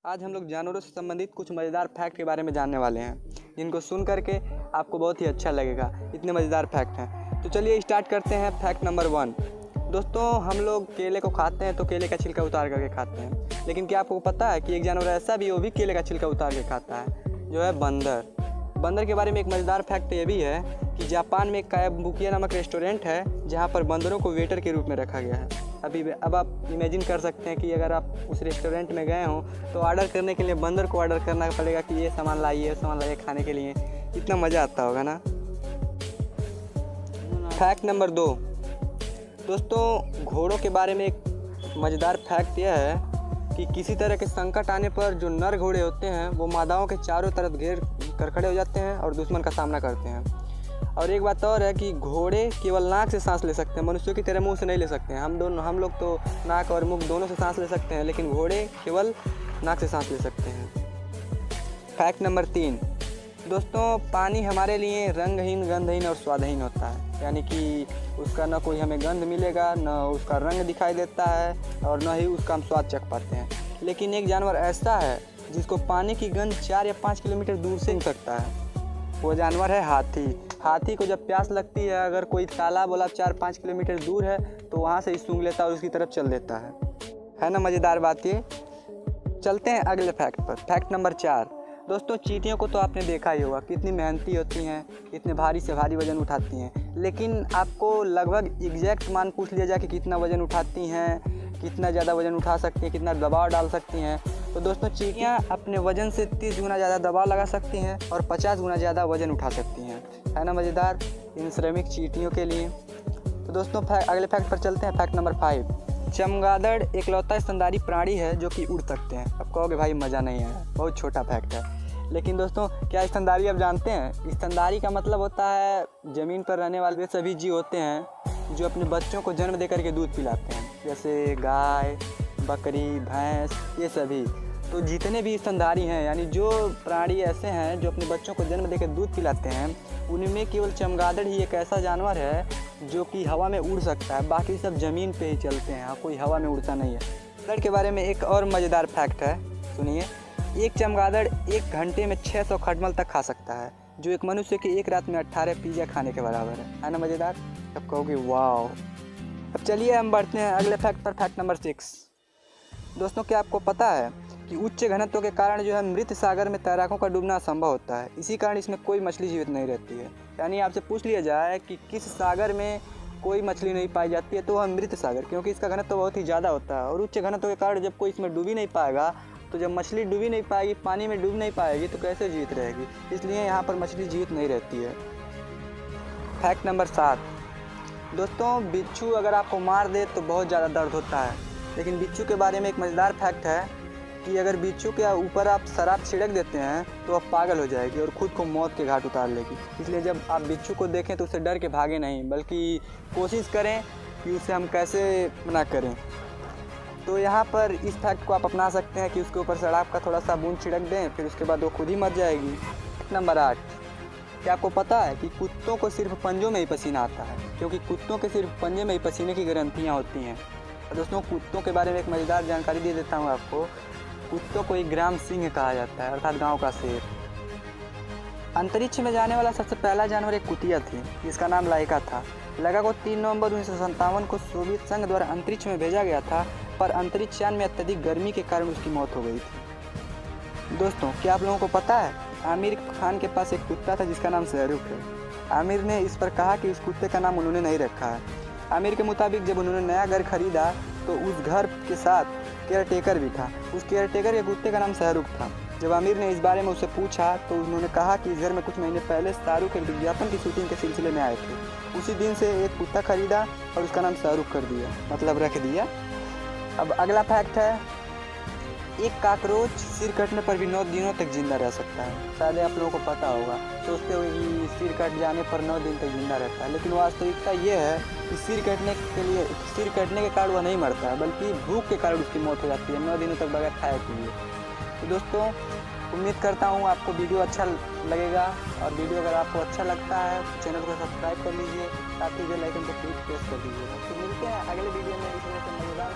आज हम लोग जानवरों से संबंधित कुछ मज़ेदार फैक्ट के बारे में जानने वाले हैं, जिनको सुन करके आपको बहुत ही अच्छा लगेगा। इतने मज़ेदार फैक्ट हैं। तो चलिए स्टार्ट करते हैं। Fact number 1। दोस्तों, हम लोग केले को खाते हैं तो केले का छिलका उतार करके खाते हैं, लेकिन क्या आपको पता है कि एक जानवर ऐसा भी वो भी केले का छिलका उतार के खाता है, जो है बंदर। बंदर के बारे में एक मज़ेदार फैक्ट ये भी है कि जापान में एक कायाबुकिया नामक रेस्टोरेंट है, जहाँ पर बंदरों को वेटर के रूप में रखा गया है। अब आप इमेजिन कर सकते हैं कि अगर आप उस रेस्टोरेंट में गए हों तो ऑर्डर करने के लिए बंदर को ऑर्डर करना पड़ेगा कि ये सामान लाइए खाने के लिए। इतना मज़ा आता होगा ना। Fact number 2। दोस्तों, घोड़ों के बारे में एक मज़ेदार फैक्ट यह है कि किसी तरह के संकट आने पर जो नर घोड़े होते हैं वो मादाओं के चारों तरफ घेर कर खड़े हो जाते हैं और दुश्मन का सामना करते हैं। और एक बात और है कि घोड़े केवल नाक से सांस ले सकते हैं, मनुष्यों की तरह मुंह से नहीं ले सकते हैं। हम लोग तो नाक और मुंह दोनों से सांस ले सकते हैं, लेकिन घोड़े केवल नाक से सांस ले सकते हैं। Fact number 3। दोस्तों, पानी हमारे लिए रंगहीन, गंधहीन और स्वादहीन होता है, यानी कि उसका न कोई हमें गंध मिलेगा, न उसका रंग दिखाई देता है और न ही उसका हम स्वाद चख पाते हैं। लेकिन एक जानवर ऐसा है जिसको पानी की गंध 4 या 5 किलोमीटर दूर से सूंघ सकता है। वो जानवर है हाथी। हाथी को जब प्यास लगती है, अगर कोई तालाब वाला 4-5 किलोमीटर दूर है तो वहाँ से ही सूंघ लेता है और उसकी तरफ चल देता है ना मज़ेदार बात ये। चलते हैं अगले फैक्ट पर। Fact number 4। दोस्तों, चींटियों को तो आपने देखा ही होगा, कितनी मेहनती होती हैं, कितने भारी से भारी वज़न उठाती हैं। लेकिन आपको लगभग एग्जैक्ट मान पूछ लिया जाए कि कितना वज़न उठाती हैं, कितना ज़्यादा वज़न उठा सकती हैं, कितना दबाव डाल सकती हैं, तो दोस्तों चींटियाँ अपने वज़न से 30 गुना ज़्यादा दबाव लगा सकती हैं और 50 गुना ज़्यादा वज़न उठा सकती हैं। है ना मज़ेदार इन श्रमिक चींटियों के लिए। तो दोस्तों, अगले फैक्ट पर चलते हैं। Fact number 5। चमगादड़ एकलौता स्तनधारी प्राणी है जो कि उड़ सकते हैं। अब कहोगे भाई मज़ा नहीं है, बहुत छोटा फैक्ट है, लेकिन दोस्तों क्या स्तनधारी आप जानते हैं? स्तनधारी का मतलब होता है ज़मीन पर रहने वाले वे सभी जीव होते हैं जो अपने बच्चों को जन्म देकर के दूध पिलाते हैं, जैसे गाय, बकरी, भैंस, ये सभी। तो जितने भी स्तनधारी हैं, यानी जो प्राणी ऐसे हैं जो अपने बच्चों को जन्म देकर दूध पिलाते हैं, उनमें केवल चमगादड़ ही एक ऐसा जानवर है जो कि हवा में उड़ सकता है। बाकी सब ज़मीन पे ही चलते हैं, कोई हवा में उड़ता नहीं है। चमगादड़ के बारे में एक और मज़ेदार फैक्ट है, सुनिए। एक चमगादड़ 1 घंटे में 600 खटमल तक खा सकता है, जो एक मनुष्य के एक रात में 18 पिज़्ज़ा खाने के बराबर है ना मज़ेदार। अब कहोगे वाओ। अब चलिए हम बढ़ते हैं अगले फैक्ट पर। Fact number 6। दोस्तों, क्या आपको पता है कि उच्च घनत्व के कारण जो है मृत सागर में तैराकों का डूबना असंभव होता है। इसी कारण इसमें कोई मछली जीवित नहीं रहती है। यानी आपसे पूछ लिया जाए कि किस सागर में कोई मछली नहीं पाई जाती है, तो वह मृत सागर, क्योंकि इसका घनत्व बहुत ही ज़्यादा होता है। और उच्च घनत्व के कारण जब कोई इसमें डूब ही नहीं पाएगा, तो जब मछली डूब ही नहीं पाएगी, पानी में डूब नहीं पाएगी, तो कैसे जीवित रहेगी? इसलिए यहाँ पर मछली जीवित नहीं रहती है। Fact number 7। दोस्तों, बिच्छू अगर आपको मार दे तो बहुत ज़्यादा दर्द होता है, लेकिन बिच्छू के बारे में एक मज़ेदार फैक्ट है कि अगर बिच्छू के ऊपर आप शराब छिड़क देते हैं तो वह पागल हो जाएगी और ख़ुद को मौत के घाट उतार लेगी। इसलिए जब आप बिच्छू को देखें तो उसे डर के भागे नहीं, बल्कि कोशिश करें कि उसे हम कैसे मना करें। तो यहाँ पर इस फैक्ट को आप अपना सकते हैं कि उसके ऊपर शराब का थोड़ा सा बूंद छिड़क दें, फिर उसके बाद वो खुद ही मर जाएगी। Fact number 8। क्या आपको पता है कि कुत्तों को सिर्फ पंजों में ही पसीना आता है, क्योंकि कुत्तों के सिर्फ पंजे में ही पसीने की ग्रंथियाँ होती हैं। दोस्तों, कुत्तों के बारे में एक मज़ेदार जानकारी दे देता हूँ आपको। कुत्तों को एक ग्राम सिंह कहा जाता है, अर्थात गांव का शेर। अंतरिक्ष में जाने वाला सबसे पहला जानवर एक कुतिया थी, जिसका नाम लाइका था। लाइका को 3 नवंबर 1957 को सोवियत संघ द्वारा अंतरिक्ष में भेजा गया था, पर अंतरिक्ष यान में अत्यधिक गर्मी के कारण उसकी मौत हो गई थी। दोस्तों, क्या आप लोगों को पता है आमिर खान के पास एक कुत्ता था जिसका नाम शाहरुख है। आमिर ने इस पर कहा कि उस कुत्ते का नाम उन्होंने नहीं रखा है। आमिर के मुताबिक जब उन्होंने नया घर खरीदा तो उस घर के साथ केयर टेकर भी था। उस केयर टेकर के कुत्ते का नाम शाहरुख था। जब आमिर ने इस बारे में उससे पूछा तो उन्होंने कहा कि इस घर में कुछ महीने पहले शाहरुख एक विज्ञापन की शूटिंग के सिलसिले में आए थे। उसी दिन से एक कुत्ता खरीदा और उसका नाम शाहरुख कर दिया, मतलब रख दिया। अब अगला फैक्ट है, एक काकरोच सिर कटने पर भी 9 दिनों तक जिंदा रह सकता है। शायद आप लोगों को पता होगा, सोचते हो कि सिर कट जाने पर 9 दिन तक जिंदा रहता है, लेकिन वास्तविकता ये है कि सिर कटने के कारण वह नहीं मरता है, बल्कि भूख के कारण उसकी मौत हो जाती है 9 दिनों तक बगैर खाए पिए। तो दोस्तों, उम्मीद करता हूँ आपको वीडियो अच्छा लगेगा, और वीडियो अगर आपको अच्छा लगता है तो चैनल को सब्सक्राइब कर लीजिए, साथ ही बेल आइकन को प्रेस कर दीजिए। तो मिलते हैं अगले वीडियो में। इसमें से मज़ेदार